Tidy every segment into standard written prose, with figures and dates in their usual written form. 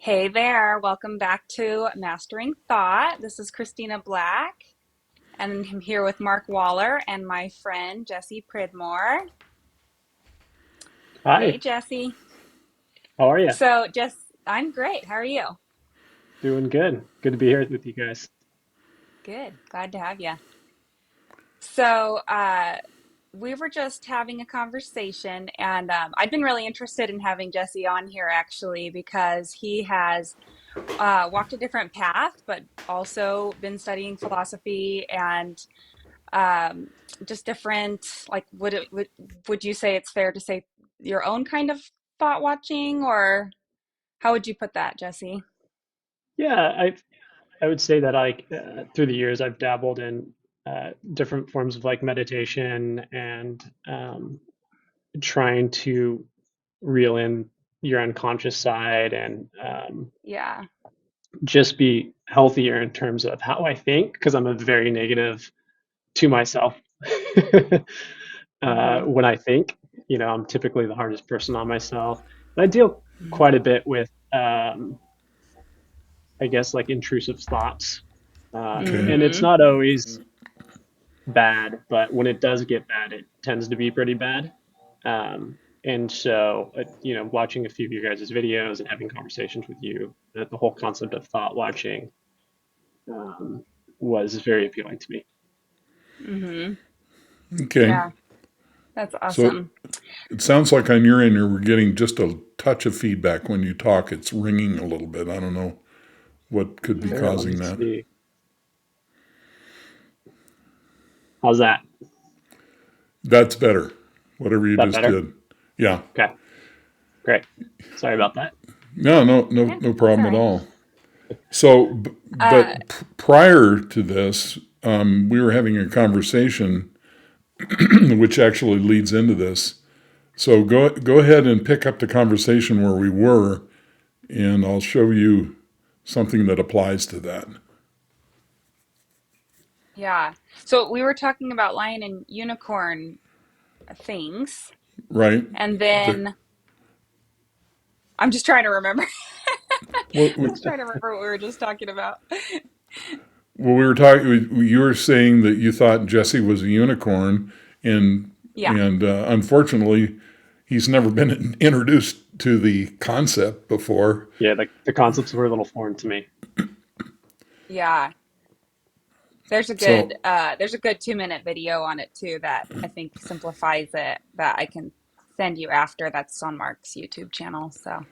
Hey there, welcome back to Mastering Thought. This is Christina Black, and I'm here with Mark Waller and my friend Jesse Pridmore. Hey, Hi, Jesse. how are you? I'm great. How are you? Doing good. Good to be here with you guys. Good. Glad to have you. So, we were just having a conversation, and I've been really interested in having Jesse on here actually because he has walked a different path, but also been studying philosophy and just different, like, would you say it's fair to say your own kind of thought watching, or how would you put that, Jesse? Yeah, I would say that through the years I've dabbled in different forms of like meditation and trying to reel in your unconscious side and Yeah. just be healthier in terms of how I think because I'm a very negative to myself Mm-hmm. when I think. I'm typically the hardest person on myself. But I deal quite a bit with I guess like intrusive thoughts. Okay. And it's Mm-hmm. not always bad, but when it does get bad, it tends to be pretty bad. And so, watching a few of your guys' videos and having conversations with you, the whole concept of thought watching um, was very appealing to me. Mm-hmm. Okay. Yeah, that's So awesome. it sounds like on your end, you're getting just a touch of feedback when you talk. It's ringing a little bit. I don't know what could be Sure, let me causing that. see. How's that? That's better. Whatever you That just better? did. Yeah. Okay, great. Sorry about that. No, no, no, Yeah, no that's all problem at right. all. So, Uh, but prior to this, we were having a conversation, which actually leads into this. So go ahead and pick up the conversation where we were, and I'll show you something that applies to that. yeah. So we were talking about lion and unicorn things, Right? and The, then I'm just trying to remember. what, I'm just trying to remember what we were just talking about. well, we were talking. You were saying that you thought Jesse was a unicorn, and Yeah. unfortunately, he's never been introduced to the concept before. Yeah, the concepts were a little foreign to me. Yeah. So, There's a good 2 minute video on it too that I think simplifies it that I can send you after. That's on Mark's YouTube channel. So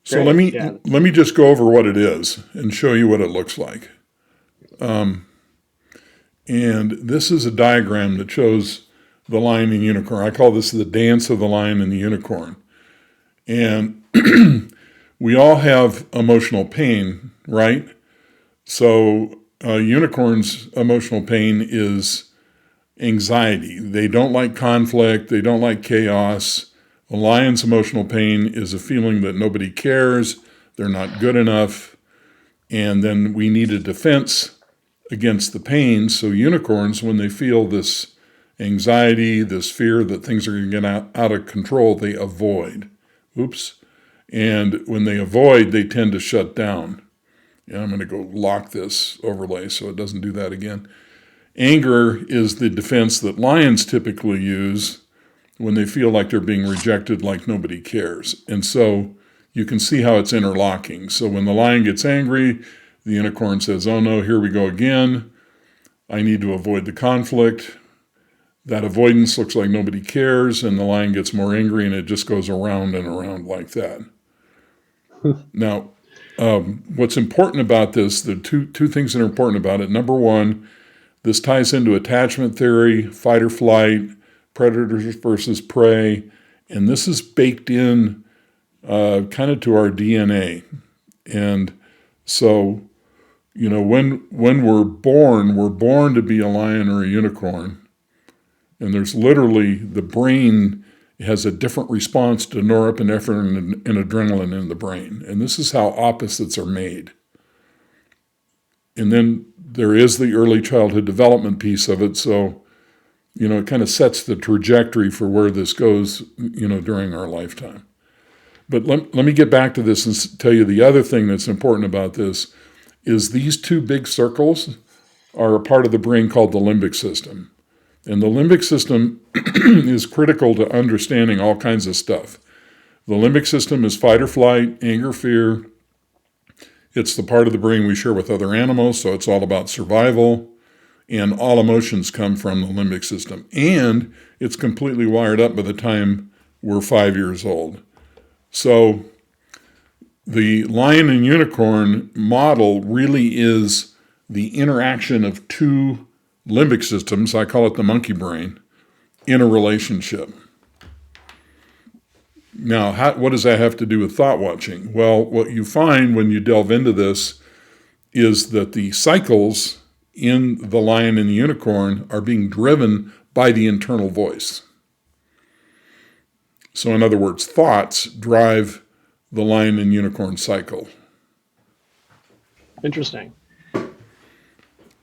so let Great. me Yeah. let me just go over what it is and show you what it looks like. And this is a diagram that shows the lion and unicorn. I call this the dance of the lion and the unicorn. And we all have emotional pain, right? So, unicorns' emotional pain is anxiety. They don't like conflict, they don't like chaos. A lion's emotional pain is a feeling that nobody cares, they're not good enough, and then we need a defense against the pain. So, unicorns, when they feel this anxiety, this fear that things are going to get out of control, they avoid. Oops. And when they avoid, they tend to shut down. And I'm going to go lock this overlay so it doesn't do that again. Anger is the defense that lions typically use when they feel like they're being rejected, like nobody cares. And so you can see how it's interlocking. So when the lion gets angry, the unicorn says, "Oh no, here we go again. I need to avoid the conflict." That avoidance looks like nobody cares, and the lion gets more angry, and it just goes around and around like that. Now, what's important about this, the two things that are important about it. Number one, this ties into attachment theory, fight or flight, predators versus prey, and this is baked in kind of to our DNA. And so, when we're born to be a lion or a unicorn, and there's literally the brain has a different response to norepinephrine and adrenaline in the brain, and this is how opposites are made. And then there is the early childhood development piece of it. So, it kind of sets the trajectory for where this goes, during our lifetime. But let me get back to this and tell you the other thing that's important about this is these two big circles are a part of the brain called the limbic system. And the limbic system is critical to understanding all kinds of stuff. The limbic system is fight or flight, anger, fear. It's the part of the brain we share with other animals, so it's all about survival. And all emotions come from the limbic system. And it's completely wired up by the time we're 5 years old. So the lion and unicorn model really is the interaction of two limbic systems, I call it the monkey brain, in a relationship. Now, what does that have to do with thought watching? Well, what you find when you delve into this is that the cycles in the lion and the unicorn are being driven by the internal voice. So in other words, thoughts drive the lion and unicorn cycle. Interesting.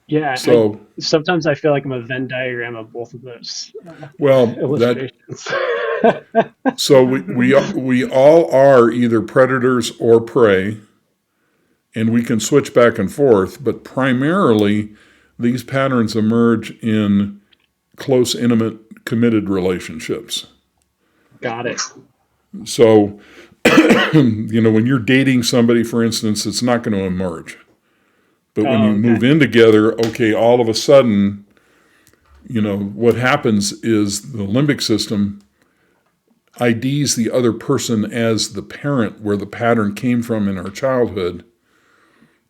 Yeah. So sometimes I feel like I'm a Venn diagram of both of those well, illustrations. so we all are either predators or prey, and we can switch back and forth, but primarily these patterns emerge in close, intimate, committed relationships. Got it. So, when you're dating somebody, for instance, it's not going to emerge. But when you move in together, okay, all of a sudden, what happens is the limbic system IDs the other person as the parent where the pattern came from in our childhood.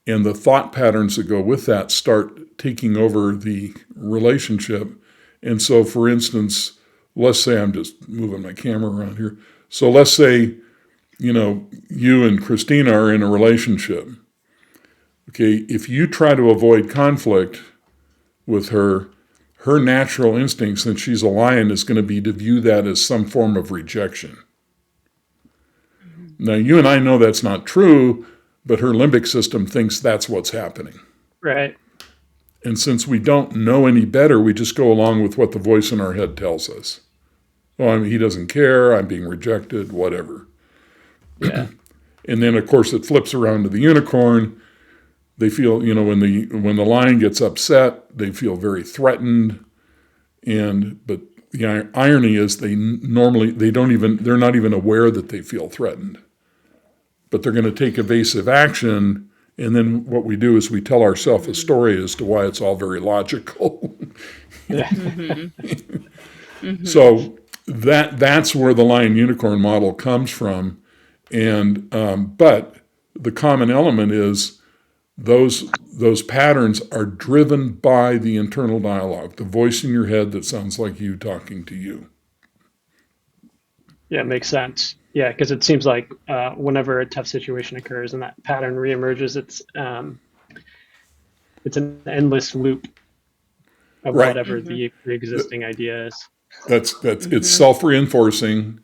And the thought patterns that go with that start taking over the relationship. And so, for instance, let's say I'm just moving my camera around here. So let's say, you and Christina are in a relationship. Okay, if you try to avoid conflict with her natural instinct, since she's a lion, is going to be to view that as some form of rejection. Now, you and I know that's not true, but her limbic system thinks that's what's happening. Right. And since we don't know any better, we just go along with what the voice in our head tells us. Oh, he doesn't care, I'm being rejected, whatever. Yeah. And then, of course, it flips around to the unicorn. They feel, when the lion gets upset, they feel very threatened. But the irony is they're not even aware that they feel threatened. But they're going to take evasive action, and then what we do is we tell ourselves a story as to why it's all very logical. So that's where the lion unicorn model comes from, and but the common element is those patterns are driven by the internal dialogue, the voice in your head that sounds like you talking to you. Yeah, it makes sense. Yeah, because it seems like whenever a tough situation occurs and that pattern reemerges, it's an endless loop of whatever the existing idea is. It's self-reinforcing.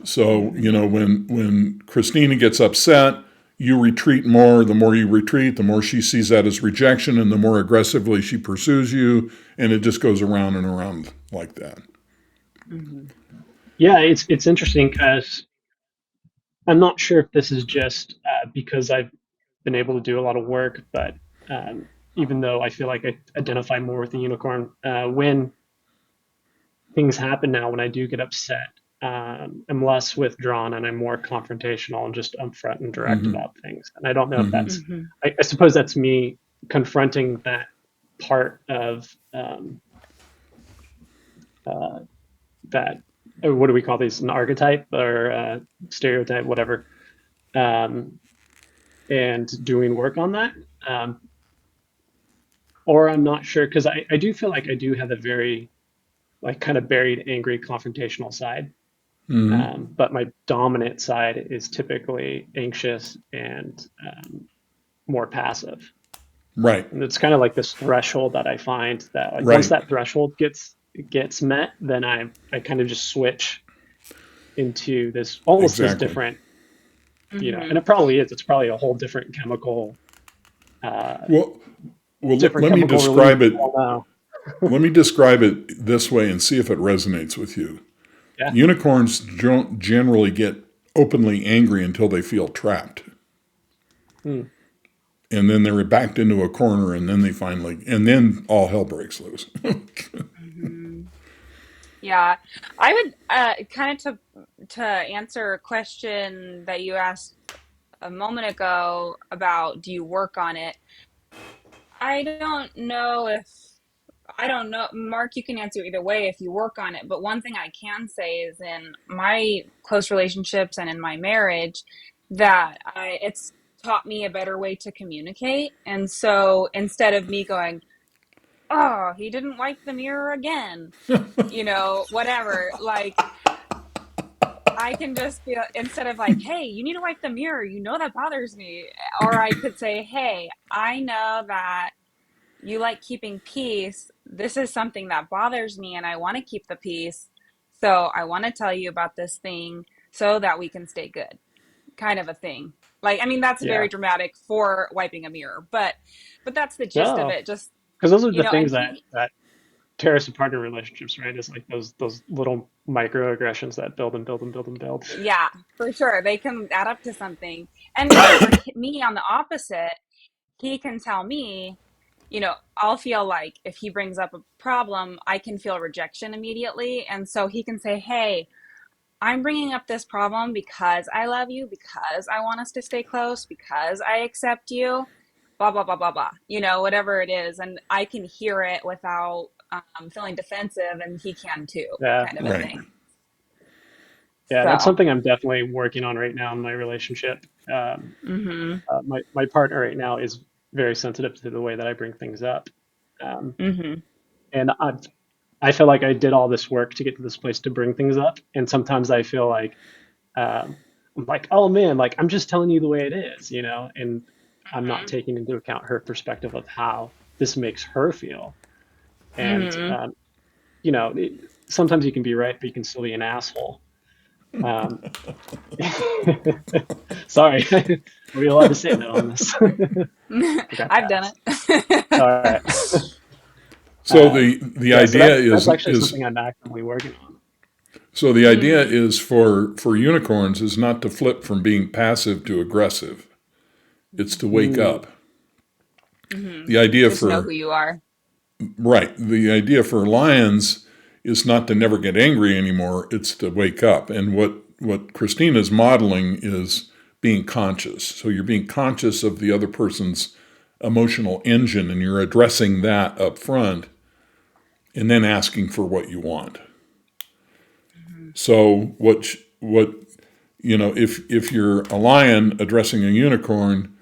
So when Christina gets upset, you retreat more. The more you retreat, the more she sees that as rejection, and the more aggressively she pursues you, and it just goes around and around like that. Mm-hmm. Yeah, it's interesting because I'm not sure if this is just because I've been able to do a lot of work, but even though I feel like I identify more with the unicorn, when things happen now, when I do get upset, I'm less withdrawn and I'm more confrontational and just upfront and direct about things. And I don't know if that's, I suppose that's me confronting that part of that, what do we call these, an archetype or stereotype, whatever, and doing work on that. Or I'm not sure, because I do feel like I do have a very kind of buried, angry, confrontational side. But my dominant side is typically anxious and more passive. Right. And it's kind of like this threshold that I find that once that threshold gets met, then I kind of just switch into this almost this different, and it probably is. It's probably a whole different chemical. Well, let me describe it. Let me describe it this way and see if it resonates with you. Yeah. Unicorns don't generally get openly angry until they feel trapped. Hmm. And then they're backed into a corner, and then and then all hell breaks loose. Mhm. Yeah, I would kind of to answer a question that you asked a moment ago about do you work on it? I don't know if I don't know, Mark, you can answer either way if you work on it, but one thing I can say is in my close relationships and in my marriage that it's taught me a better way to communicate. And so instead of me going, "Oh, he didn't wipe the mirror again," whatever, like I can just be instead of like, "Hey, you need to wipe the mirror. You know that bothers me." Or I could say, "Hey, I know that you like keeping peace. This is something that bothers me and I want to keep the peace. So I want to tell you about this thing so that we can stay good." Kind of a thing. Like, I mean, that's very Yeah. dramatic for wiping a mirror, but that's the gist of No, it. Just, because those are the and things that he tear us apart in relationships, right? It's like those little microaggressions that build and build and build and build. yeah, for sure. They can add up to something. And then for me on the opposite, he can tell me, I'll feel like if he brings up a problem, I can feel rejection immediately. And so he can say, "Hey, I'm bringing up this problem because I love you, because I want us to stay close, because I accept you, blah, blah, blah, blah, blah," whatever it is. And I can hear it without feeling defensive, and he can too, Yeah, kind of a Right. thing. yeah, that's So, something I'm definitely working on right now in my relationship. mm-hmm, My partner right now is very sensitive to the way that I bring things up, um, mm-hmm, and I feel like I did all this work to get to this place to bring things up, and sometimes I feel like um, I'm like, oh man, like I'm just telling you the way it is, and I'm not taking into account her perspective of how this makes her feel. And mm-hmm. sometimes you can be right, but you can still be an asshole. Um, sorry, are we allowed to say no on this? Forgot to I've done ask. it. All right. So Um, the yeah, so idea that's actually something I'm actively working on. the idea Mm, is for unicorns is not to flip from being passive to aggressive. It's to wake Mm, up. mm-hmm. The idea Just know who for you are. Right. The idea for lions is not to never get angry anymore. It's to wake up. And what Christina's modeling is being conscious. So you're being conscious of the other person's emotional engine, and you're addressing that up front, and then asking for what you want. Mm-hmm. So if you're a lion addressing a unicorn,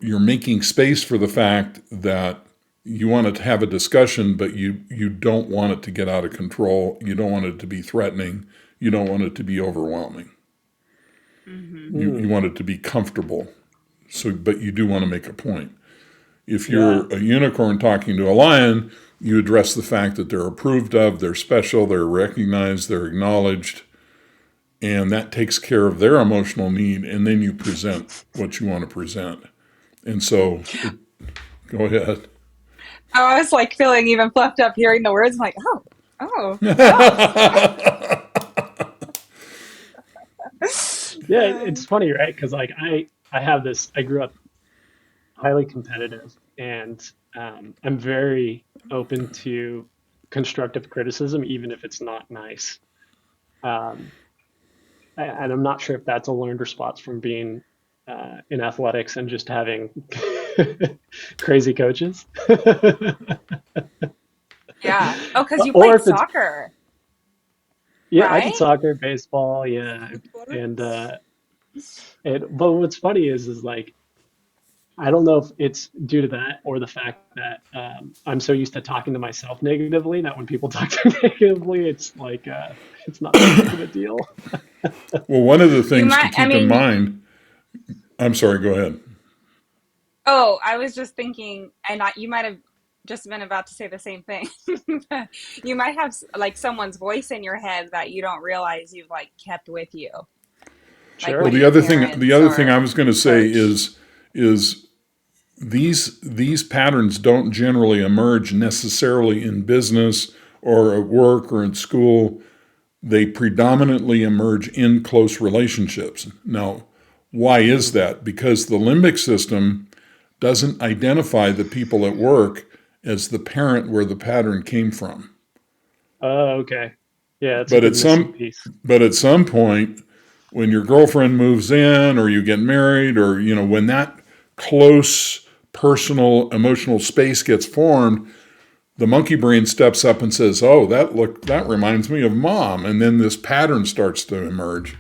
you're making space for the fact that you want to have a discussion, but you don't want it to get out of control. You don't want it to be threatening. You don't want it to be overwhelming. Mm-hmm. You mm, want it to be comfortable. So, but you do want to make a point. If yeah. you're a unicorn talking to a lion, you address the fact that they're approved of, they're special, they're recognized, they're acknowledged, and that takes care of their emotional need. And then you present what you want to present. And so, go ahead. I was like feeling even fluffed up hearing the words. I'm like, oh, oh, oh. Yeah, it's funny, right? Because like I have this. I grew up highly competitive, and I'm very open to constructive criticism, even if it's not nice. Um, and I'm not sure if that's a learned response from being in athletics and just having crazy coaches, Yeah. Oh, because you or played if it's soccer, yeah, I did right? soccer, baseball, yeah, and but what's funny is like I don't know if it's due to that or the fact that I'm so used to talking to myself negatively that when people talk to me negatively, it's like it's not that big of a deal. Well, one of the You things to might, I keep in mean, mind, I'm sorry, go ahead. oh, I was just thinking, and you might have just been about to say the same thing. You might have like someone's voice in your head that you don't realize you've like kept with you, like Well, Sure. one of your the parents other thing I or was going to say coach. is these patterns don't generally emerge necessarily in business or at work or in school. they predominantly emerge in close relationships. Now, why is Mm. that? Because the limbic system doesn't identify the people at work as the parent where the pattern came from. Oh, okay. Yeah, that's a But good at missing some piece. but at some point, when your girlfriend moves in or you get married or when that close personal emotional space gets formed, the monkey brain steps up and says, "Oh, that reminds me of mom," and then this pattern starts to emerge.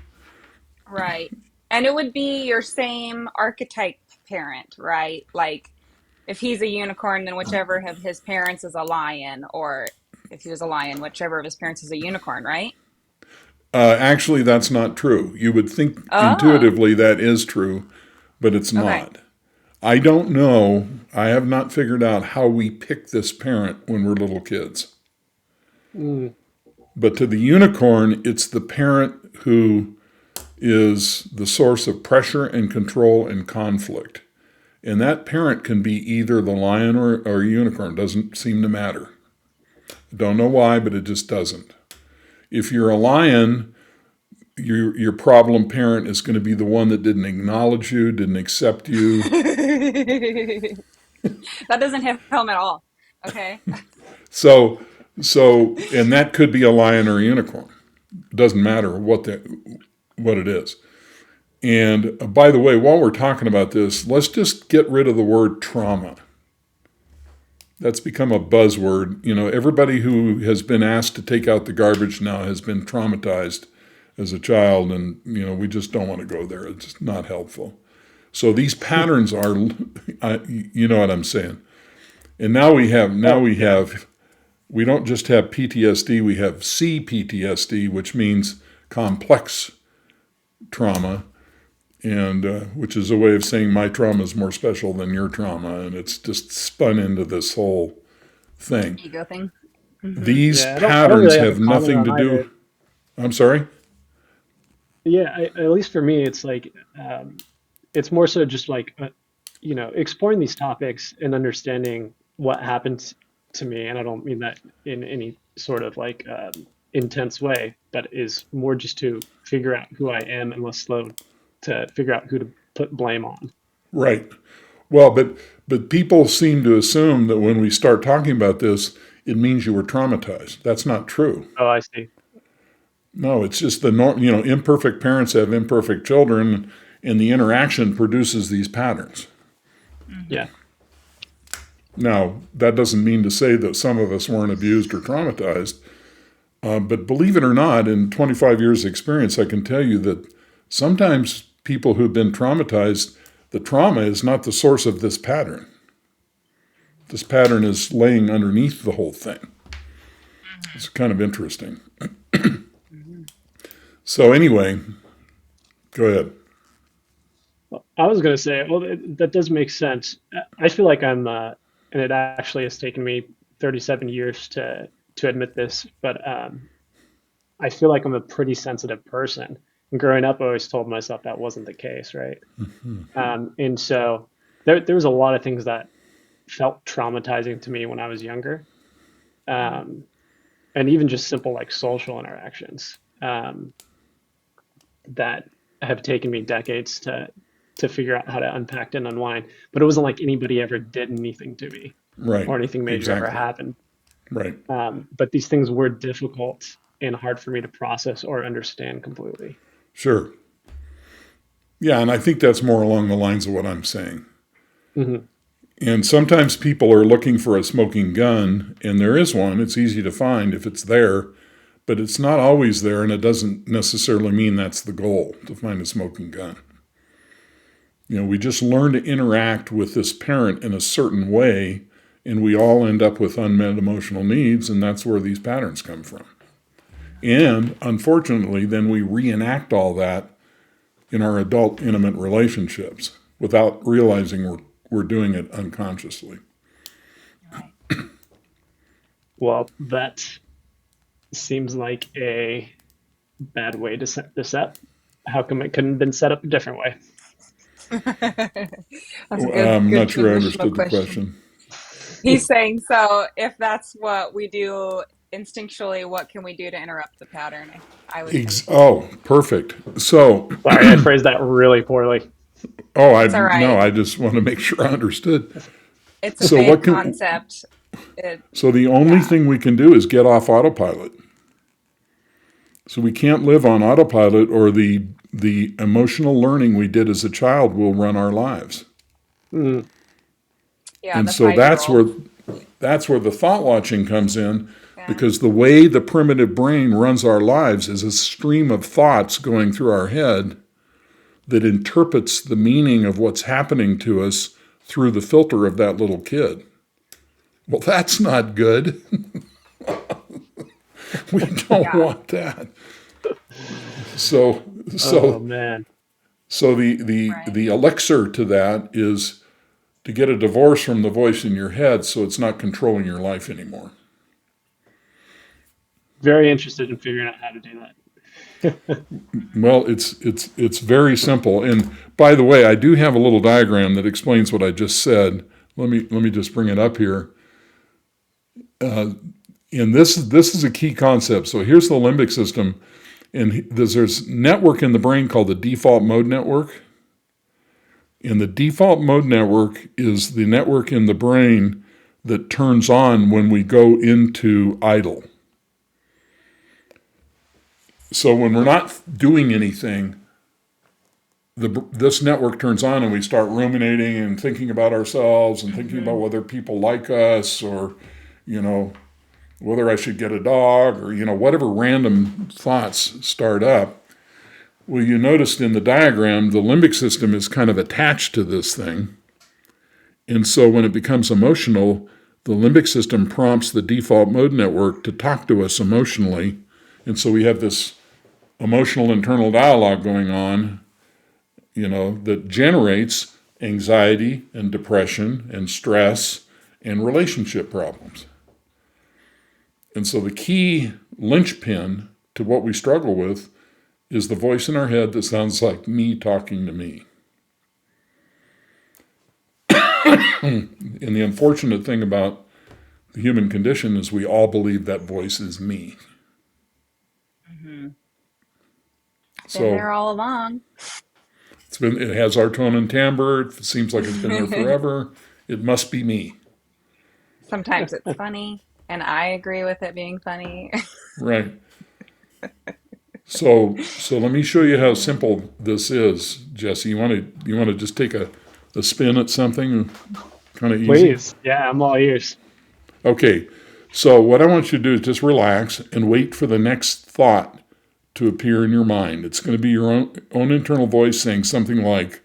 Right. And it would be your same archetype parent, right? Like if he's a unicorn, then whichever of his parents is a lion, or if he was a lion, whichever of his parents is a unicorn, right? Actually, that's not true. You would think Oh, intuitively that is true, but it's okay. not. I don't know. I have not figured out how we pick this parent when we're little kids. Mm. But to the unicorn, it's the parent who is the source of pressure and control and conflict. And that parent can be either the lion or unicorn. Doesn't seem to matter. Don't know why, but it just doesn't. If you're a lion, your problem parent is going to be the one that didn't acknowledge you, didn't accept you. That doesn't hit home at all. Okay. So and that could be a lion or a unicorn. It doesn't matter what it is. And by the way, while we're talking about this, let's just get rid of the word trauma. That's become a buzzword. Everybody who has been asked to take out the garbage now has been traumatized as a child, and we just don't want to go there. It's not helpful. So these patterns are, you know what I'm saying. And Oh, yeah. we don't just have PTSD, we have CPTSD, which means complex trauma, and which is a way of saying my trauma is more special than your trauma, and it's just spun into this whole thing. Ego thing. Hmm. These Yeah, I don't patterns really have a have comment nothing on to do. either. I'm sorry. Yeah, at least for me, it's more so just like exploring these topics and understanding what happened to me, and I don't mean that in any sort of like intense way, but is more just to figure out who I am and less slow to figure out who to put blame on. Right. Well, but people seem to assume that when we start talking about this, it means you were traumatized. That's not true. Oh, I see. No, it's just the norm. Imperfect parents have imperfect children, and the interaction produces these patterns. Yeah. Hmm. Now, that doesn't mean to say that some of us weren't abused or traumatized, but believe it or not, in 25 years' experience, I can tell you that sometimes people who've been traumatized, the trauma is not the source of this pattern. This pattern is laying underneath the whole thing. It's kind of interesting. Hmm. So, anyway, go ahead. Well, I was going to say, well, that does make sense. I feel like and it actually has taken me 37 years to admit this, but I feel like I'm a pretty sensitive person. And growing up, I always told myself that wasn't the case, right? And so there was a lot of things that felt traumatizing to me when I was younger, um, and even just simple like social interactions that have taken me decades to figure out how to unpack and unwind. But it wasn't like anybody ever did anything to me Right, or anything major ever exactly. happened. Right, But these things were difficult and hard for me to process or understand completely. sure. Yeah, and I think that's more along the lines of what I'm saying. Hmm. And sometimes people are looking for a smoking gun, and there is one. It's easy to find if it's there, but it's not always there, and it doesn't necessarily mean that's the goal to find a smoking gun. We just learn to interact with this parent in a certain way, and we all end up with unmet emotional needs, and that's where these patterns come from. And unfortunately, then we reenact all that in our adult intimate relationships without realizing we're doing it unconsciously. Right. Well, that seems like a bad way to set this up. How come it couldn't have been set up a different way? That's a I'm good not sure I transitional understood the question. question. He's saying, so if that's what we do instinctually, what can we do to interrupt the pattern? I would think. Oh, perfect. So, Sorry, I phrased that really poorly. It's all no, right. I just want to make sure I understood. It's a So big what can, concept. It, so the only yeah. thing we can do is get off autopilot. So we can't live on autopilot, or the emotional learning we did as a child will run our lives. Mm, Yeah, And the so 5-year-old. that's where the thought watching comes in, Yeah. because the way the primitive brain runs our lives is a stream of thoughts going through our head that interprets the meaning of what's happening to us through the filter of that little kid. Well, that's not good. We don't Yeah. want that. So oh so man. so the Right. elixir to that is to get a divorce from the voice in your head, so it's not controlling your life anymore. Very interested in figuring out how to do that. Well, it's very simple. And by the way, I do have a little diagram that explains what I just said. Let me just bring it up here. And this is a key concept. So here's the limbic system, and there's network in the brain called the default mode network. And the default mode network is the network in the brain that turns on when we go into idle. So when we're not doing anything, this network turns on and we start ruminating and thinking about ourselves and thinking about Hmm. whether people like us, or, you know, whether I should get a dog, or, whatever random thoughts start up. Well, you noticed in the diagram, the limbic system is kind of attached to this thing. And so when it becomes emotional, the limbic system prompts the default mode network to talk to us emotionally. And so we have this emotional internal dialogue going on, that generates anxiety and depression and stress and relationship problems. And so the key linchpin to what we struggle with is the voice in our head that sounds like me talking to me. And the unfortunate thing about the human condition is we all believe that voice is me. Hmm. Been So there all along. it has our tone and timbre. It seems like it's been there forever. It must be me. Sometimes it's funny, and I agree with it being funny. Right. So let me show you how simple this is, Jesse. You want to just take a spin at something, kind of easy. Please. Yeah, I'm all ears. Okay. So what I want you to do is just relax and wait for the next thought to appear in your mind. It's going to be your own internal voice saying something like,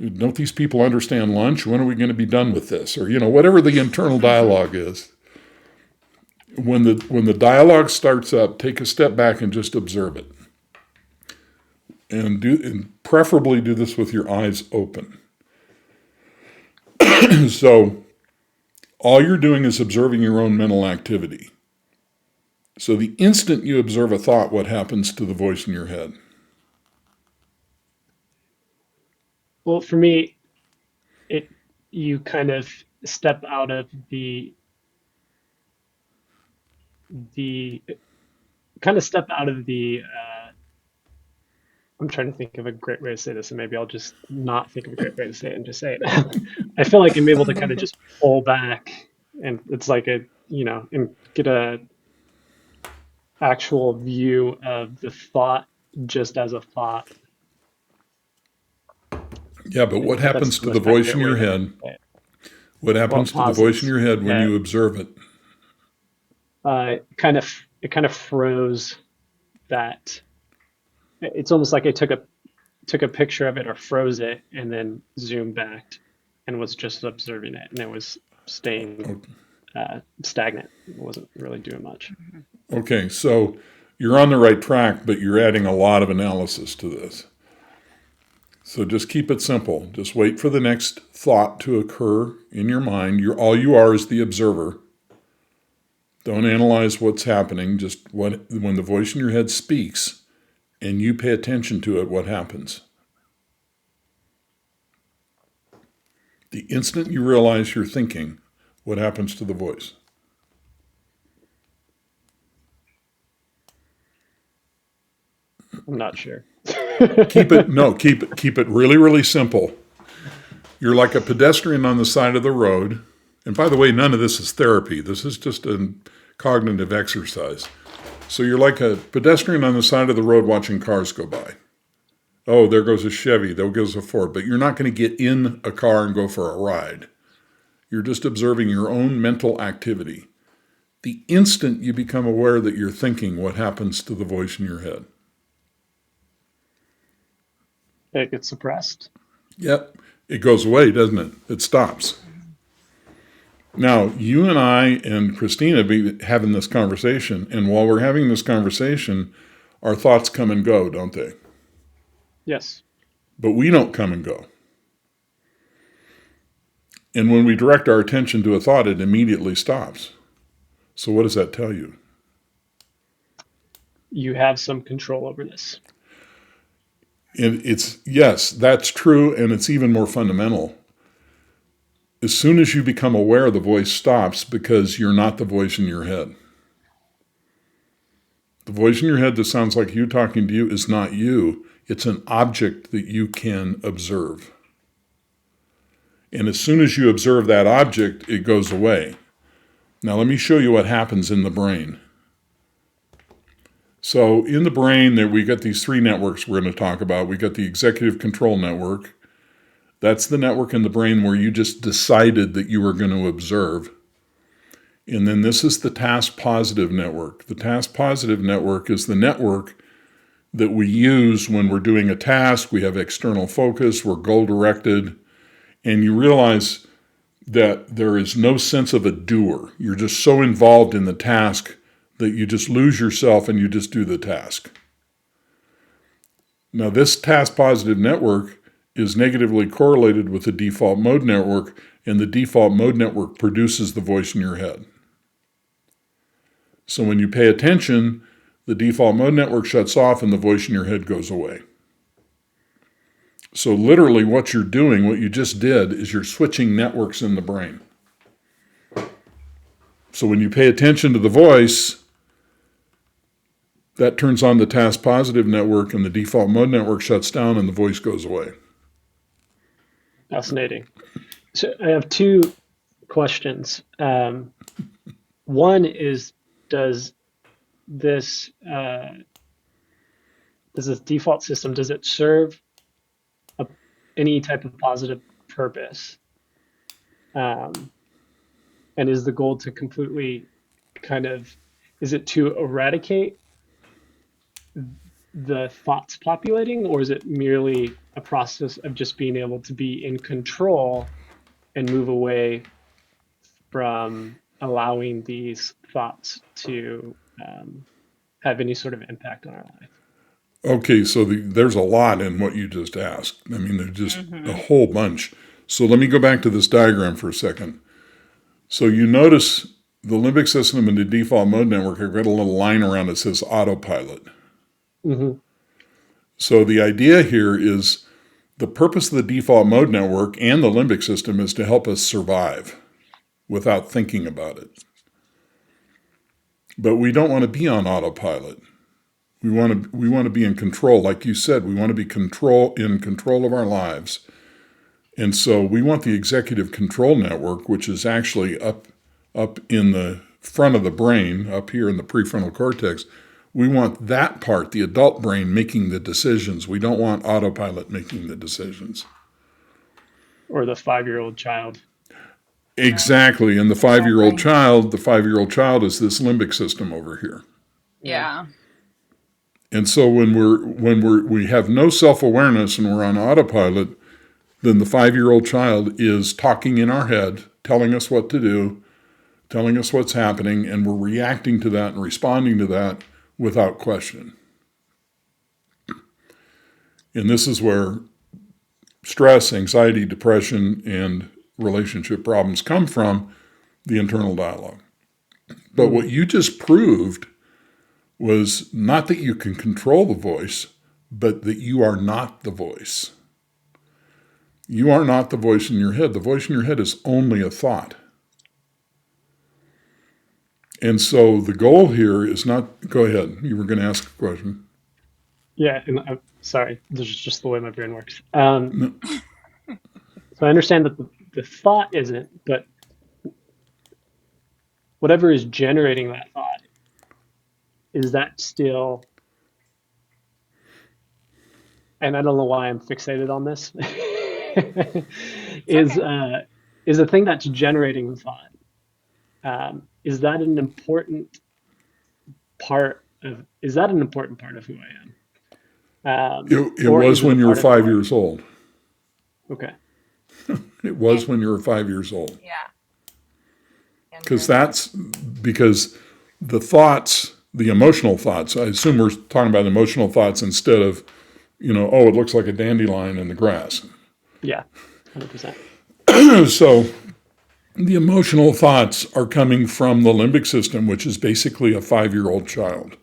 "Don't these people understand lunch? When are we going to be done with this?" Or whatever the internal dialogue is. When the dialogue starts up, take a step back and just observe it. And preferably do this with your eyes open. So all you're doing is observing your own mental activity. So the instant you observe a thought, what happens to the voice in your head? Well, for me, it you kind of step out of the kind of step out of the I'm trying to think of a great way to say this, and maybe I'll just not think of a great way to say it and just say it. I feel like I'm able to kind of just pull back, and it's like and get a actual view of the thought just as a thought. Yeah, but what If that's happens the to the most voice in accurate way your to head? say it. What Well, it happens to the voice in pauses. your head when Yeah, you observe it? it kind of froze that. It's almost like I took a picture of it or froze it and then zoomed back and was just observing it, and it was staying stagnant. It wasn't really doing much. Okay, so you're on the right track, but you're adding a lot of analysis to this. So just keep it simple. Just wait for the next thought to occur in your mind. All you are is the observer. Don't analyze what's happening. Just when the voice in your head speaks and you pay attention to it, what happens? The instant you realize you're thinking, what happens to the voice? I'm not sure. Keep it really, really simple. You're like a pedestrian on the side of the road. And by the way, none of this is therapy. This is just a cognitive exercise. So you're like a pedestrian on the side of the road watching cars go by. Oh, there goes a Chevy, there goes a Ford. But you're not going to get in a car and go for a ride. You're just observing your own mental activity. The instant you become aware that you're thinking, what happens to the voice in your head? It gets suppressed. Yep, it goes away, doesn't it? It stops. Now, you and I and Christina be having this conversation, and while we're having this conversation, our thoughts come and go, don't they? Yes. But we don't come and go. And when we direct our attention to a thought, it immediately stops. So what does that tell you? You have some control over this. And yes, that's true, and it's even more fundamental. As soon as you become aware, the voice stops because you're not the voice in your head. The voice in your head that sounds like you talking to you is not you. It's an object that you can observe. And as soon as you observe that object, it goes away. Now let me show you what happens in the brain. So in the brain, we got these three networks we're going to talk about. We got the executive control network. That's the network in the brain where you just decided that you were going to observe. And then this is the task positive network. The task positive network is the network that we use when we're doing a task. We have external focus, we're goal directed, and you realize that there is no sense of a doer. You're just so involved in the task that you just lose yourself and you just do the task. Now, this task positive network is negatively correlated with the default mode network, and the default mode network produces the voice in your head. So when you pay attention, the default mode network shuts off and the voice in your head goes away. So literally what you're doing, what you just did, is you're switching networks in the brain. So when you pay attention to the voice, that turns on the task positive network and the default mode network shuts down and the voice goes away. Fascinating. So I have two questions. One is, does this default system, does it serve any type of positive purpose? And is the goal to completely is it to eradicate the thoughts populating, or is it merely a process of just being able to be in control and move away from allowing these thoughts to have any sort of impact on our life? Okay, so there's a lot in what you just asked. I mean, there's just a whole bunch. So let me go back to this diagram for a second. So you notice the limbic system and the default mode network have got a little line around it that says autopilot. Mm-hmm. So the idea here is the purpose of the default mode network and the limbic system is to help us survive without thinking about it. But we don't want to be on autopilot. We want to be in control. Like you said, we want to be in control of our lives. And so we want the executive control network, which is actually up in the front of the brain, up here in the prefrontal cortex. We want that part, the adult brain, making the decisions. We don't want autopilot making the decisions. Or the 5-year-old child. Exactly. And the 5-year-old child is this limbic system over here. Yeah. And so when we have no self-awareness and we're on autopilot, then the 5-year-old child is talking in our head, telling us what to do, telling us what's happening, and we're reacting to that and responding to that without question. And this is where stress, anxiety, depression, and relationship problems come from, the internal dialogue. But what you just proved was not that you can control the voice, but that you are not the voice. You are not the voice in your head. The voice in your head is only a thought. And so the goal here is not, go ahead, you were going to ask a question. Yeah, and I'm sorry, this is just the way my brain works. No, So I understand that the thought isn't, but whatever is generating that thought, is that still, and I don't know why I'm fixated on this, It's is okay. uh, is the thing that's generating the thought, is that an important is that an important part of who I am? it Or was is it a when you were part of who 5 years I old. am? Okay. It And was when you were 5 years old. yeah, Because Andrew. that's because the thoughts, the emotional thoughts, I assume we're talking about emotional thoughts instead of, oh, it looks like a dandelion in the grass. Yeah, 100%. So the emotional thoughts are coming from the limbic system, which is basically a 5-year-old child.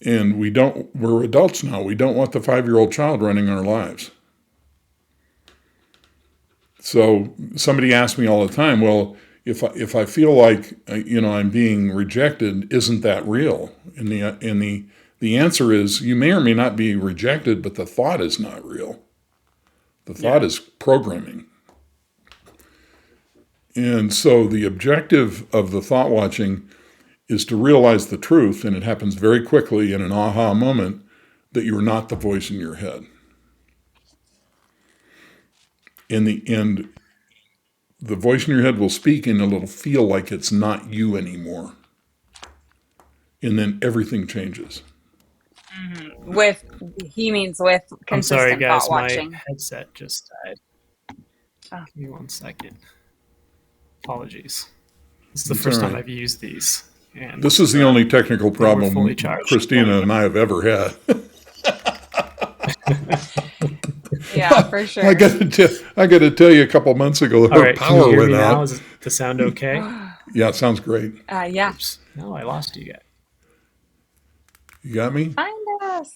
And we're adults now. We don't want the 5-year-old child running our lives. So somebody asks me all the time, well, if I feel like I'm being rejected, isn't that real? And the answer is you may or may not be rejected, but the thought is not real. The thought Yeah. is programming. And so the objective of the thought watching is to realize the truth, and it happens very quickly in an aha moment that you're not the voice in your head. In the end, the voice in your head will speak and it'll feel like it's not you anymore. And then everything changes. With he means with I'm sorry, consistent thought guys. My watching. headset just died. Oh, Give me 1 second. Apologies. It's the It's all first time right. I've used these, and This is the only technical they were fully problem charged. Christina and I have ever had. yeah, for I sure. got to tell you, a couple months ago, All her right, can you power hear went me now? out. Is the sound okay? Yeah, it sounds great. Yeah. Oops. No, I lost you guys. You got me? Find us.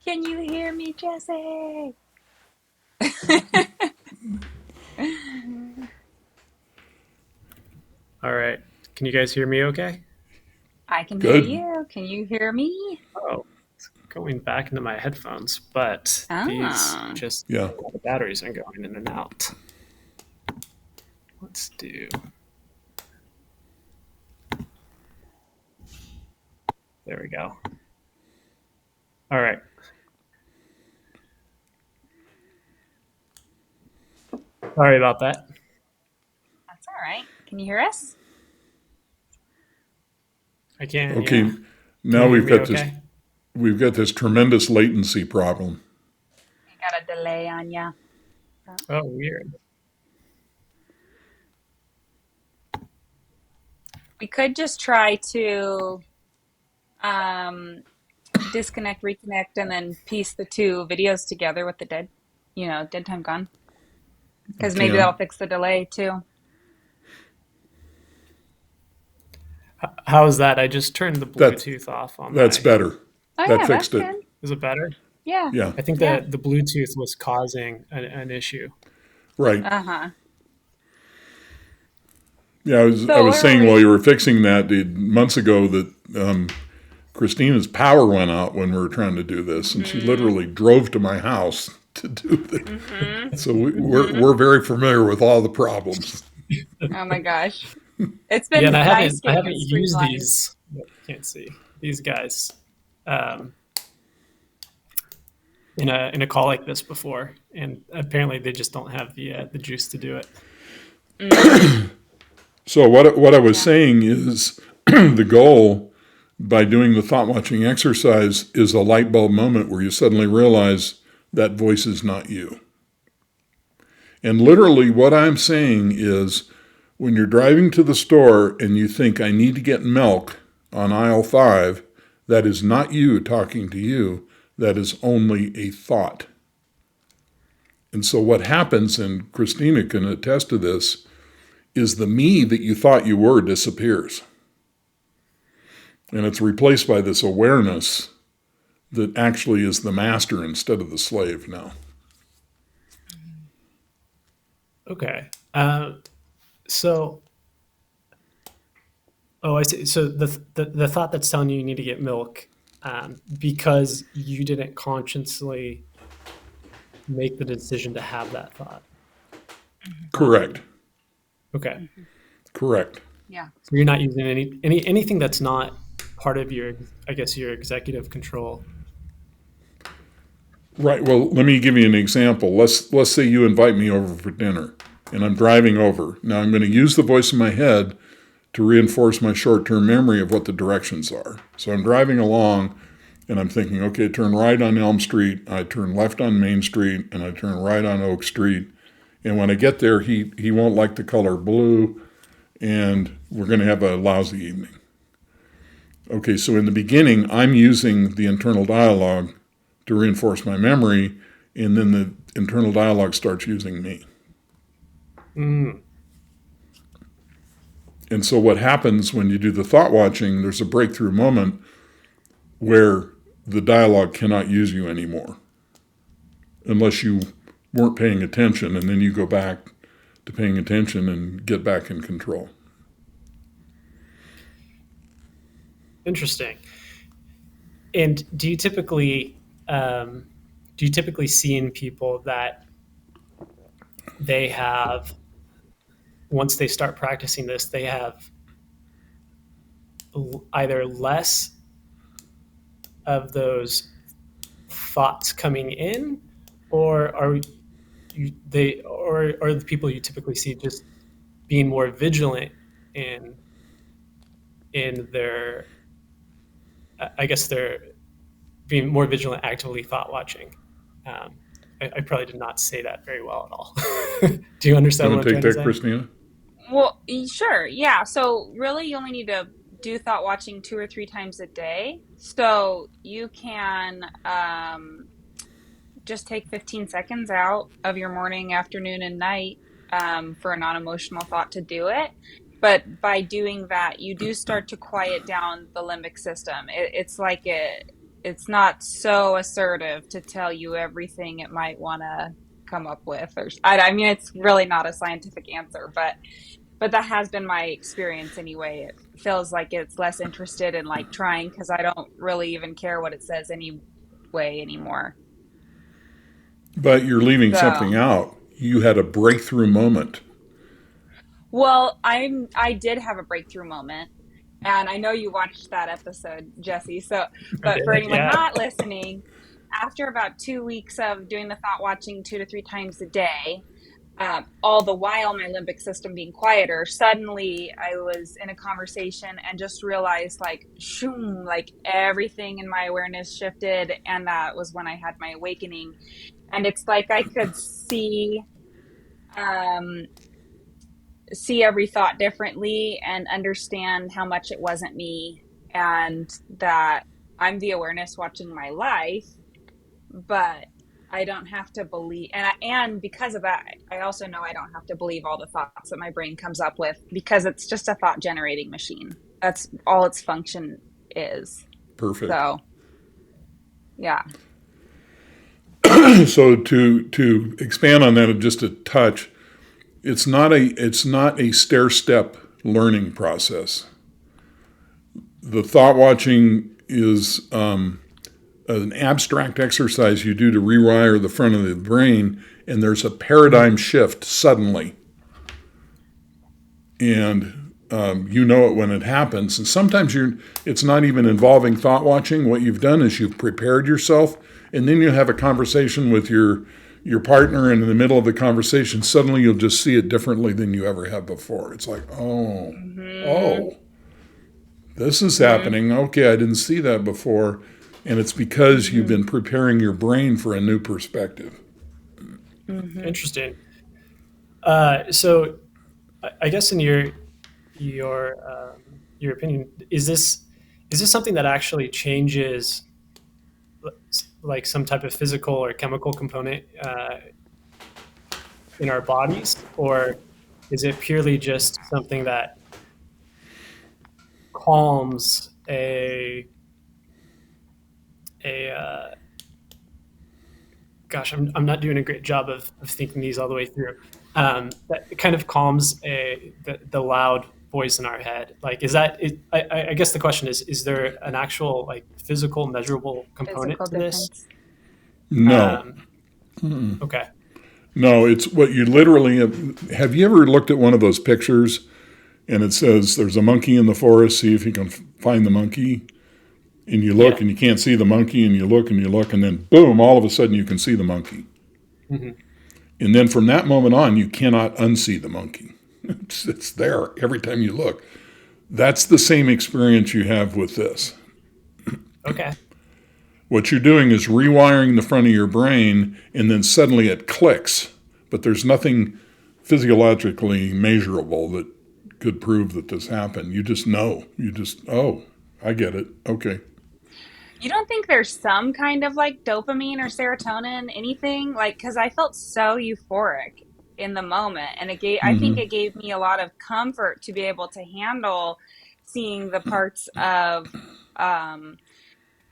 Can you hear me, Jesse? All right. Can you guys hear me okay? I can hear Good. you. Can you hear me? Oh, it's going back into my headphones, but these Ah. just, Yeah. the batteries are going in and out. Let's do. There we go. All right. Sorry about that. That's all right. Can you hear us? I can, Okay. yeah. Can Now you hear we've me got this. okay? We've got this tremendous latency problem. I got a delay on ya. Oh, weird. We could just try to disconnect, reconnect, and then piece the two videos together with the dead time gone. You Because maybe that'll can. fix the delay too. How is that? I just turned the That's Bluetooth off on that's my. better. Oh That yeah, that's fixed it. good. Is it better? Yeah, Yeah. I think yeah. the Bluetooth was causing an issue. Right. Uh-huh. Yeah. I So was where were saying while we? you were fixing that months ago that Christina's power went out when we were trying to do this, and she Mm-hmm. literally drove to my house to do this. Mm-hmm. So we're Mm-hmm. we're very familiar with all the problems. Oh my gosh. It's Yeah, and been nice I getting haven't it used streamlined. these. You can't see these guys um, in a call like this before, and apparently they just don't have the juice to do it. Mm, So what I was yeah. saying is the goal by doing the thought watching exercise is a light bulb moment where you suddenly realize that voice is not you. And literally what I'm saying is when you're driving to the store and you think I need to get milk on aisle 5, that is not you talking to you. That is only a thought. And so what happens, and Christina can attest to this, is the me that you thought you were disappears. And it's replaced by this awareness that actually is the master instead of the slave now. Okay. So Oh, I see. So the thought that's telling you need to get milk, because you didn't consciously make the decision to have that thought. Correct. Okay. Mhm. Correct. Yeah. So you're not using anything that's not part of your, I guess, your executive control. Right. Well, let me give you an example. Let's say you invite me over for dinner, and I'm driving over. Now I'm going to use the voice in my head to reinforce my short-term memory of what the directions are. So I'm driving along, and I'm thinking, okay, turn right on Elm Street. I turn left on Main Street, and I turn right on Oak Street. And when I get there, he won't like the color blue, and we're going to have a lousy evening. Okay, so in the beginning, I'm using the internal dialogue to reinforce my memory, and then the internal dialogue starts using me. Mm. And so what happens when you do the thought watching, there's a breakthrough moment where the dialogue cannot use you anymore unless you weren't paying attention, and then you go back to paying attention and get back in control. Interesting. And do you typically see in people that they have, once they start practicing this, they have either less of those thoughts coming in, or are the people you typically see just being more vigilant in their, I guess they're being more vigilant, actively thought watching. I probably did not say that very well at all. Do you You understand what want I'm to take trying to that, say? Christina? Well, sure. Yeah. So really, you only need to do thought watching 2 or 3 times a day. So you can just take 15 seconds out of your morning, afternoon, and night for a non emotional thought to do it. But by doing that, you do start to quiet down the limbic system. It's like it's not so assertive to tell you everything it might want to come up with. Or I mean, it's really not a scientific answer, but that has been my experience anyway. It feels like it's less interested in like trying because I don't really even care what it says anyway anymore. But you're leaving something So, out. You had a breakthrough moment. well, I did have a breakthrough moment, and I know you watched that episode, Jesse. So, I but for did, anyone yeah. not listening, after about 2 weeks of doing the thought watching 2 to 3 times a day, all the while my limbic system being quieter, suddenly I was in a conversation and just realized like, shoom, like everything in my awareness shifted. And that was when I had my awakening. And it's like I could um, see every thought differently and understand how much it wasn't me and that I'm the awareness watching my life, but I don't have to believe, and because of that, I also know I don't have to believe all the thoughts that my brain comes up with because it's just a thought generating machine. That's all its function is. Perfect. So, yeah. So to expand on that just a touch, it's not a stair step learning process. The thought watching is an abstract exercise you do to rewire the front of the brain, and there's a paradigm shift suddenly, and you know it when it happens. And sometimes it's not even involving thought watching. What you've done is you've prepared yourself, and then you have a conversation with your partner, and in the middle of the conversation, suddenly you'll just see it differently than you ever have before. It's like, oh, Mm-hmm. oh, this is Mm-hmm. happening. Okay, I didn't see that before. And it's because you've Mm-hmm. been preparing your brain for a new perspective. Mm-hmm. Interesting. So I guess in your opinion, is this something that actually changes like some type of physical or chemical component in our bodies, or is it purely just something that calms a gosh, I'm not doing a great job of thinking these all the way through. That kind of calms the loud voice in our head. Like, is that it? I guess the question is there an actual like physical, measurable component Physical to this? difference. No, Um, okay. no, it's what you literally have you ever looked at one of those pictures and it says there's a monkey in the forest, see if you can find the monkey? And you look Yeah. and you can't see the monkey, and you look and you look, and then boom, all of a sudden you can see the monkey. Hmm. And then from that moment on, you cannot unsee the monkey. It's there every time you look. That's the same experience you have with this. Okay. What you're doing is rewiring the front of your brain, and then suddenly it clicks. But there's nothing physiologically measurable that could prove that this happened. You just know. You just, oh, I get it. Okay. You don't think there's some kind of like dopamine or serotonin, anything? Like, because I felt so euphoric in the moment, and I think Mm-hmm. it gave me a lot of comfort to be able to handle seeing the parts of um,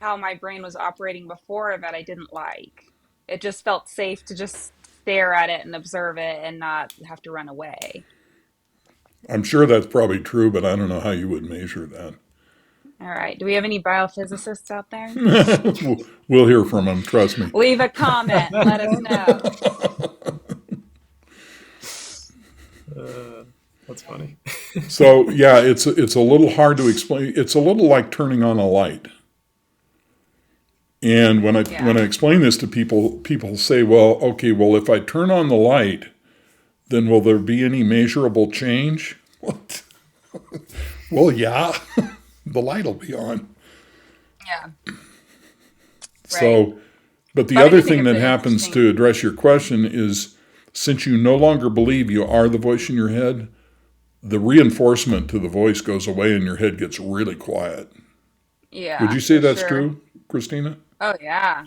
how my brain was operating before that I didn't like. It just felt safe to just stare at it and observe it and not have to run away. I'm sure that's probably true, but I don't know how you would measure that. All right. Do we have any biophysicists out there? We'll hear from them, trust me. Leave a comment. Let us know. Uh, that's funny. So yeah, it's a little hard to explain. It's a little like turning on a light. And when I Yeah. explain this to people, people say, "Well, okay, well if I turn on the light, then will there be any measurable change?" What? Well, yeah, the light will be on. Yeah. Right. So, but the But I other do think thing it's that an happens interesting. to address your question is, since you no longer believe you are the voice in your head, the reinforcement to the voice goes away and your head gets really quiet. Would Yeah, you say for that's sure. true, Christina? Oh yeah.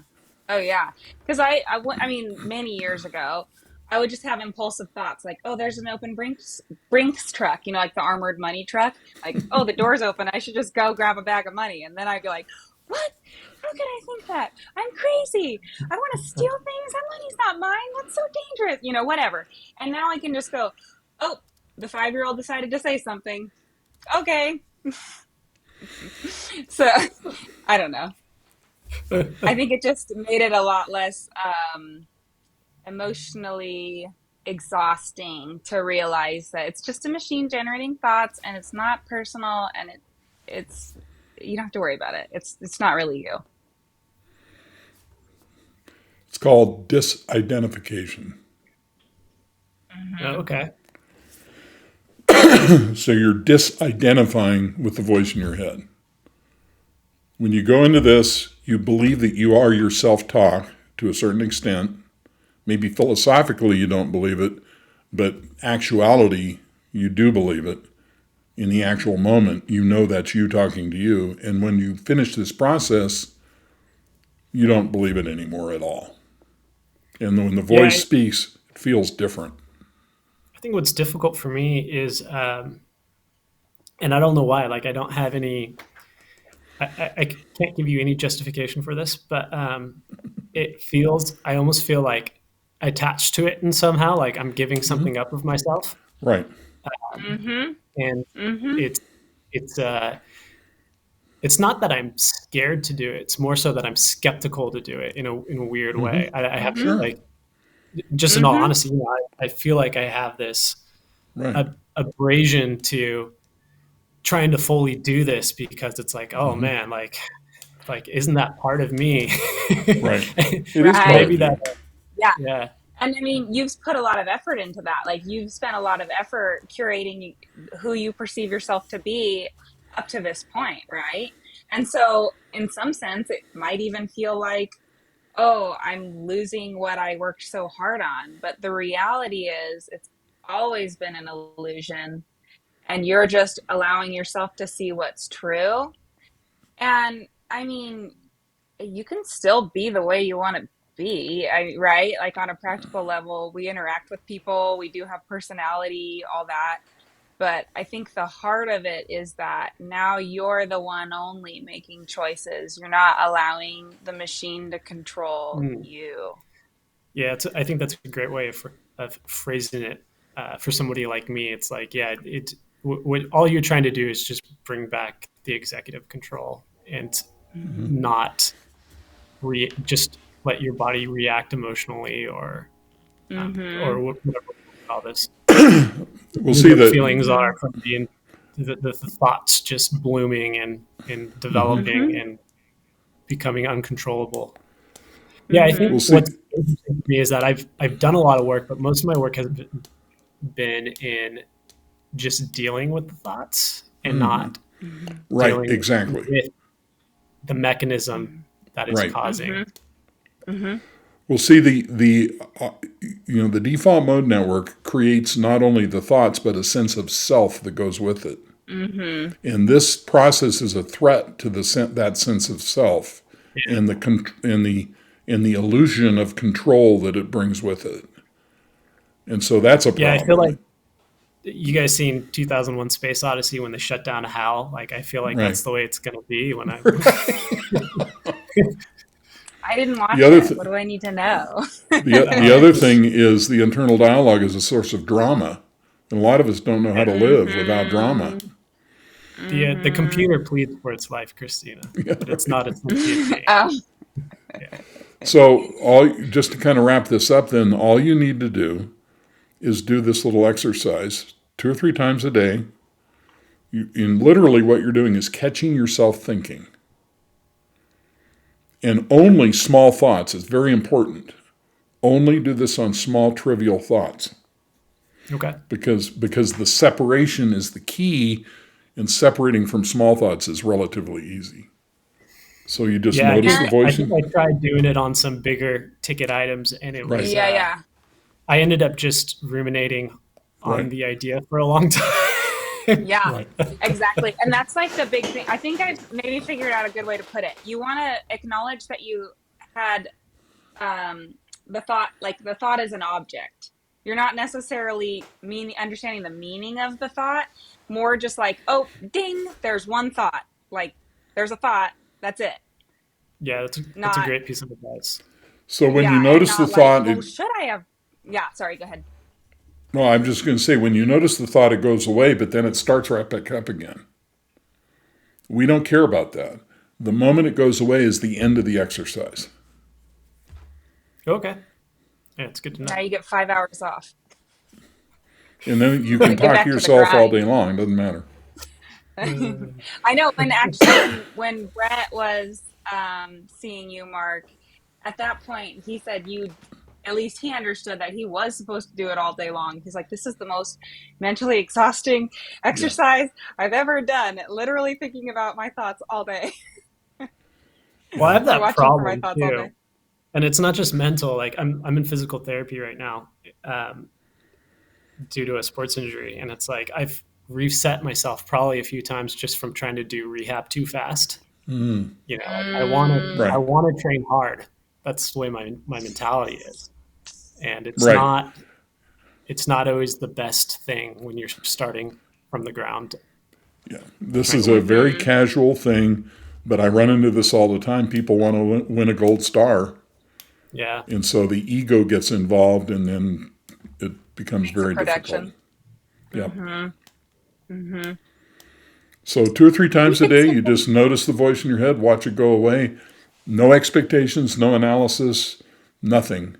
Oh yeah. Because I mean, many years ago, I would just have impulsive thoughts like, oh, there's an open Brinks truck, like the armored money truck. Like, oh, the door's open. I should just go grab a bag of money. And then I'd be like, what? How could I think that? I'm crazy. I want to steal things. That money's not mine. That's so dangerous. Whatever. And now I can just go, oh, the 5-year-old decided to say something. Okay. So I don't know. I think it just made it a lot less emotionally exhausting to realize that it's just a machine generating thoughts and it's not personal and it's you don't have to worry about it. It's not really you. It's called disidentification. Hmm. Okay. So you're disidentifying with the voice in your head. When you go into this, you believe that you are your self talk to a certain extent. Maybe philosophically you don't believe it, but actuality, you do believe it. In the actual moment, you know that's you talking to you. And when you finish this process, you don't believe it anymore at all. And when the Yeah, voice speaks, it feels different. I think what's difficult for me is, and I don't know why. Like, I don't have any. I can't give you any justification for this, but it feels. I almost feel like attached to it, and somehow, like I'm giving something up of myself, Right. Hmm. and Hmm. it's it's uh it's not that I'm scared to do it. It's more so that I'm skeptical to do it in a weird Mm-hmm. way. I have Hmm. Sure. like, just in all Hmm. honesty, I feel like I have this Right. abrasion to trying to fully do this because it's like, oh Mm-hmm. man, like isn't that part of me? Right. It is part Right. of Maybe that, you. Yeah. yeah. And I mean, you've put a lot of effort into that. Like you've spent a lot of effort curating who you perceive yourself to be up to this point, right? And so, in some sense, it might even feel like, oh, I'm losing what I worked so hard on. But the reality is, it's always been an illusion, and you're just allowing yourself to see what's true. And I mean, you can still be the way you want to be, right? Like on a practical level, we interact with people, we do have personality, all that. But I think the heart of it is that now you're the one only making choices. You're not allowing the machine to control Mm. you. Yeah, I think that's a great way of phrasing it for somebody like me. It's like, yeah, it. all you're trying to do is just bring back the executive control and not just let your body react emotionally or whatever we call this. We'll see What that. feelings are from the thoughts just blooming and developing and becoming uncontrollable. Yeah, I think We'll see. what's interesting to me is that I've done a lot of work, but most of my work has been in just dealing with the thoughts and not Right, dealing exactly. with the mechanism that is Right. causing. We'll see the default mode network creates not only the thoughts but a sense of self that goes with it. And this process is a threat to that sense of self Yeah. and the illusion of control that it brings with it. And so that's a problem. Yeah, I feel like you guys seen 2001 Space Odyssey when they shut down HAL. Like, I feel like Right. that's the way it's going to be when I. I didn't watch The other it. What do I need to know? the other thing is the internal dialogue is a source of drama. And a lot of us don't know how to live without drama. The computer pleads for its life, Christina, but it's not a sentient being. Oh, Yeah. So just to kind of wrap this up, then all you need to do is do this little exercise 2 or 3 times a day. And literally what you're doing is catching yourself thinking. And only small thoughts is very important. Only do this on small, trivial thoughts. Okay. Because the separation is the key, and separating from small thoughts is relatively easy. So you just notice the voice. I think I tried doing it on some bigger ticket items, and it was yeah. I ended up just ruminating on the idea for a long time. Yeah, exactly. And that's like the big thing. I think I've maybe figured out a good way to put it. You want to acknowledge that you had the thought, like the thought is an object. You're not necessarily understanding the meaning of the thought, more just like, oh, ding, there's one thought. Like, there's a thought, that's it. Yeah, that's a great piece of advice. So when you notice the thought... Like, well, should I have... Yeah, sorry, go ahead. No, I'm just going to say, when you notice the thought, it goes away, but then it starts right back up again. We don't care about that. The moment it goes away is the end of the exercise. Okay. Yeah, it's good to know. Now you get 5 hours off. And then you can talk to yourself all day long. It doesn't matter. I know. When Brett was seeing you, Mark, at that point, he said at least he understood that he was supposed to do it all day long. He's like, this is the most mentally exhausting exercise I've ever done. Literally thinking about my thoughts all day. Well, I have that problem all too. day. And it's not just mental. Like I'm in physical therapy right now due to a sports injury. And it's like I've reset myself probably a few times just from trying to do rehab too fast. You know, I want to train hard. That's the way my mentality is. And it's not always the best thing when you're starting from the ground. Yeah, this is a very casual thing, but I run into this all the time. People want to win a gold star. Yeah. And so the ego gets involved, and then it becomes very difficult. Yeah. So 2 or 3 times a day, you just notice the voice in your head, watch it go away. No expectations, no analysis, nothing.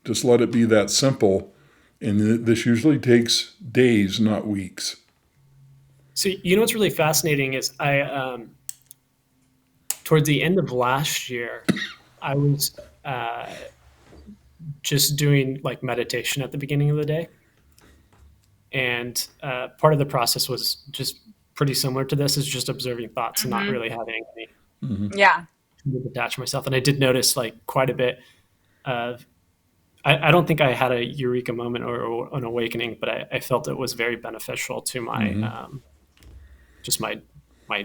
Just let it be that simple. And this usually takes days, not weeks. So, you know what's really fascinating is I, towards the end of last year, I was just doing like meditation at the beginning of the day. And part of the process was just pretty similar to this, is just observing thoughts and not really having any to detach myself. And I did notice like quite a bit of, I don't think I had a eureka moment or an awakening, but I felt it was very beneficial to my, just my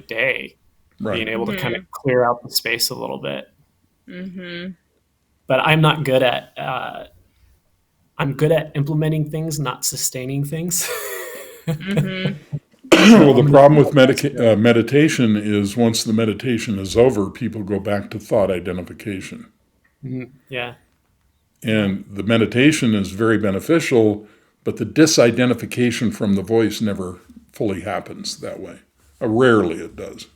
day, being able to kind of clear out the space a little bit. But I'm not good at, I'm good at implementing things, not sustaining things. Well, the problem with meditation is once the meditation is over, people go back to thought identification. Yeah. And the meditation is very beneficial, but the disidentification from the voice never fully happens that way. Rarely it does.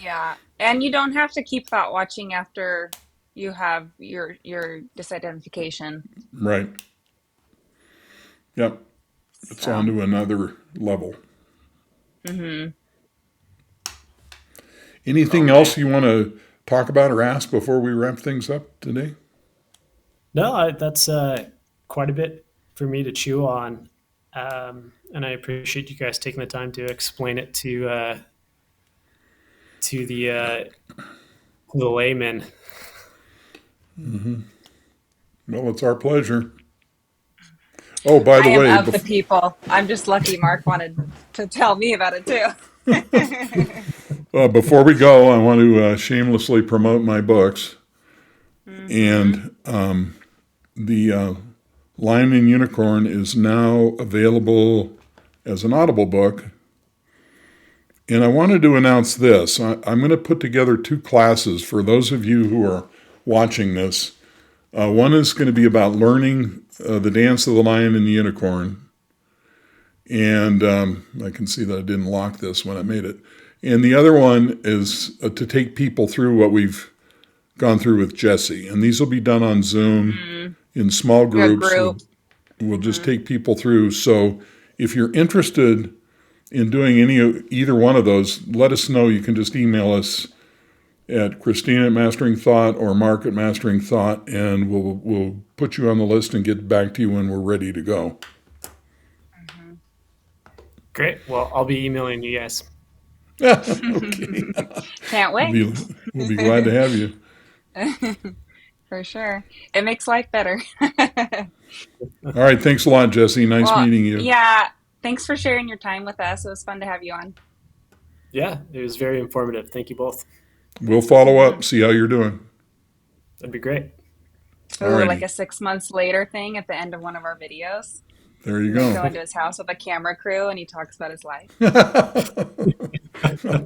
Yeah. And you don't have to keep thought watching after you have your disidentification. Right. Yep. It's on So, to another level. mhm. All Anything else right. you want to talk about or ask before we wrap things up today? No, that's quite a bit for me to chew on, and I appreciate you guys taking the time to explain it to the layman. Well, it's our pleasure. Oh, by I the am way, of the people. I'm just lucky Mark wanted to tell me about it too. before we go, I want to shamelessly promote my books. Hmm. And the Lion and Unicorn is now available as an Audible book. And I wanted to announce this. I'm going to put together 2 classes for those of you who are watching this. One is going to be about learning the dance of the lion and the unicorn. And I can see that I didn't lock this when I made it. And the other one is to take people through what we've gone through with Jesse. And these will be done on Zoom Hmm. in small A groups. group. We'll just Hmm. take people through. So if you're interested in doing either one of those, let us know. You can just email us at Christine at Mastering Thought or Mark at Mastering Thought, and we'll put you on the list and get back to you when we're ready to go. Great. Well, I'll be emailing you guys. Okay. Can't We'll wait. be we'll be glad to have you. For sure. It makes life better. All right. Thanks a lot, Jesse. Nice Well, meeting you. yeah. Thanks for sharing your time with us. It was fun to have you on. Yeah, it was very informative. Thank you both. We'll follow Hmm. up, see how you're doing. That'd be great. All Ooh, like righty. a 6 months later thing at the end of one of our videos. There you And we go. go into his house with a camera crew and he talks about his life.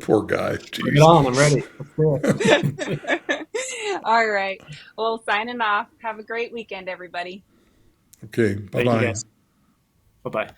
Poor guy. Bring it Jeez. on. I'm ready. Let's do All right. Well, signing off. Have a great weekend, everybody. Okay. Thank you Bye-bye. guys. Bye bye.